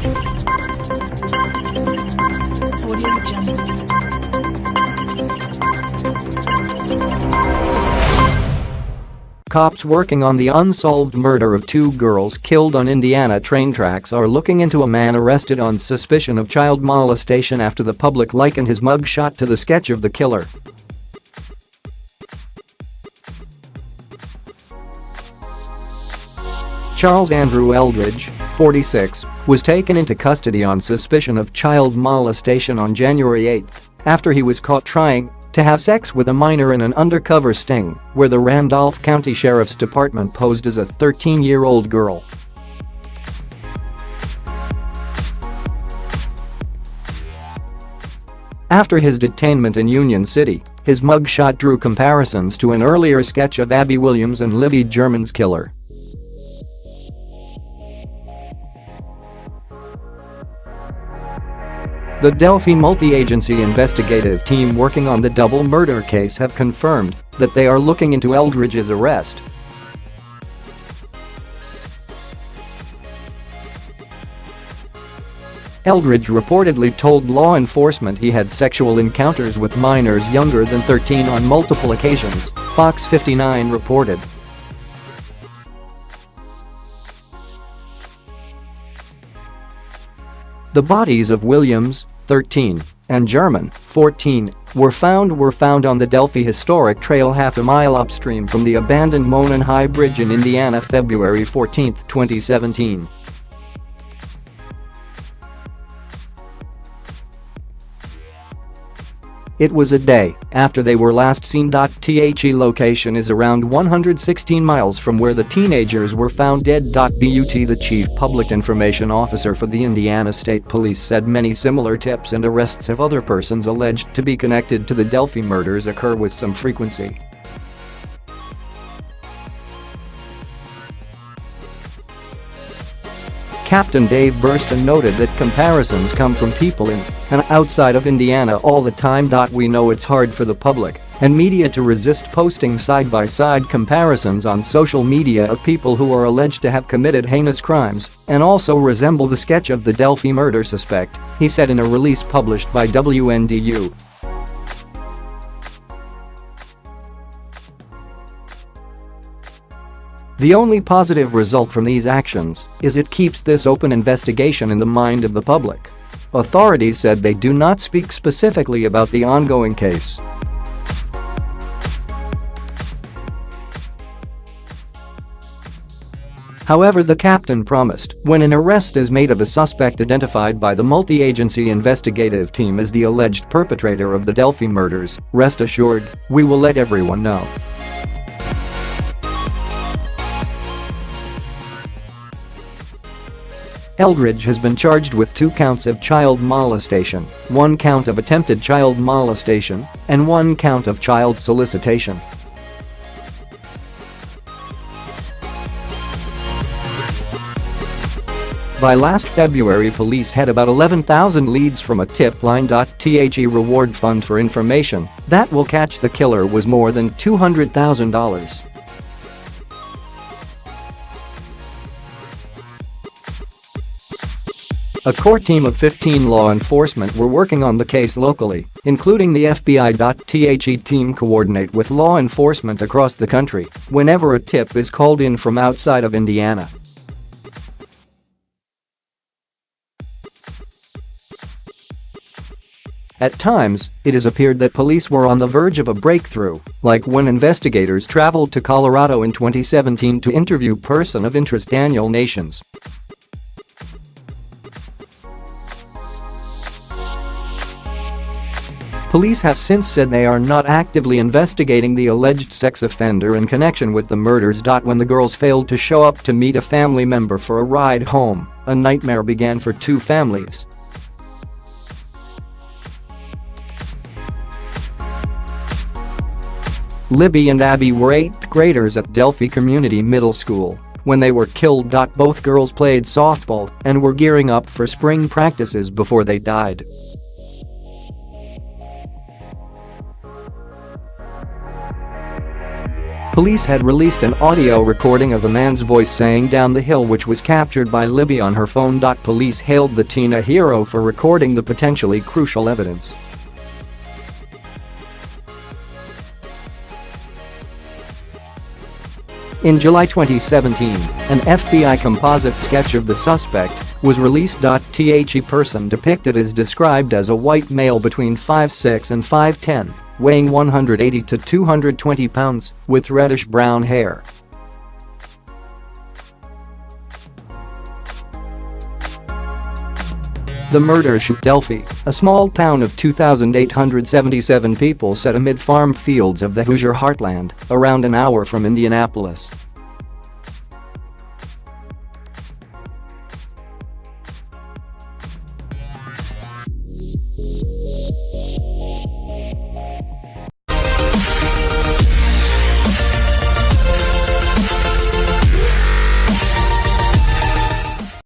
Audio Jungle. Cops working on the unsolved murder of two girls killed on Indiana train tracks are looking into a man arrested on suspicion of child molestation after the public likened his mugshot to the sketch of the killer. Charles Andrew Eldridge, 46, was taken into custody on suspicion of child molestation on January 8 after he was caught trying to have sex with a minor in an undercover sting where the Randolph County Sheriff's Department posed as a 13-year-old girl. After his detainment in Union City, his mugshot drew comparisons to an earlier sketch of Abby Williams and Libby German's killer. The Delphi multi-agency investigative team working on the double murder case have confirmed that they are looking into Eldridge's arrest. Eldridge reportedly told law enforcement he had sexual encounters with minors younger than 13 on multiple occasions, Fox 59 reported. The bodies of Williams, 13, and German, 14, were found on the Delphi Historic Trail half a mile upstream from the abandoned Monon High Bridge in Indiana February 14, 2017. It was a day after they were last seen. The location is around 116 miles from where the teenagers were found dead. But the chief public information officer for the Indiana State Police said many similar tips and arrests of other persons alleged to be connected to the Delphi murders occur with some frequency. Captain Dave Burston noted that comparisons come from people in and outside of Indiana all the time. We know it's hard for the public and media to resist posting side-by-side comparisons on social media of people who are alleged to have committed heinous crimes and also resemble the sketch of the Delphi murder suspect, he said in a release published by WNDU. The only positive result from these actions is it keeps this open investigation in the mind of the public. Authorities said they do not speak specifically about the ongoing case. However, the captain promised, when an arrest is made of a suspect identified by the multi-agency investigative team as the alleged perpetrator of the Delphi murders, rest assured, we will let everyone know. Eldridge has been charged with 2 counts of child molestation, 1 count of attempted child molestation, and 1 count of child solicitation. By last February, police had about 11,000 leads from a tip line. The reward fund for information that will catch the killer was more than $200,000. A core team of 15 law enforcement were working on the case locally, including the FBI. The team coordinate with law enforcement across the country whenever a tip is called in from outside of Indiana. At times, it has appeared that police were on the verge of a breakthrough, like when investigators traveled to Colorado in 2017 to interview person of interest Daniel Nations. Police have since said they are not actively investigating the alleged sex offender in connection with the murders. When the girls failed to show up to meet a family member for a ride home, a nightmare began for 2 families. Libby and Abby were 8th graders at Delphi Community Middle School when they were killed. Both girls played softball and were gearing up for spring practices before they died. Police had released an audio recording of a man's voice saying "down the hill," which was captured by Libby on her phone. Police hailed the teen a hero for recording the potentially crucial evidence. In July 2017, an FBI composite sketch of the suspect was released. The person depicted is described as a white male between 5'6" and 5'10", weighing 180 to 220 pounds, with reddish-brown hair. The murder shoot Delphi, a small town of 2,877 people set amid farm fields of the Hoosier heartland, around an hour from Indianapolis.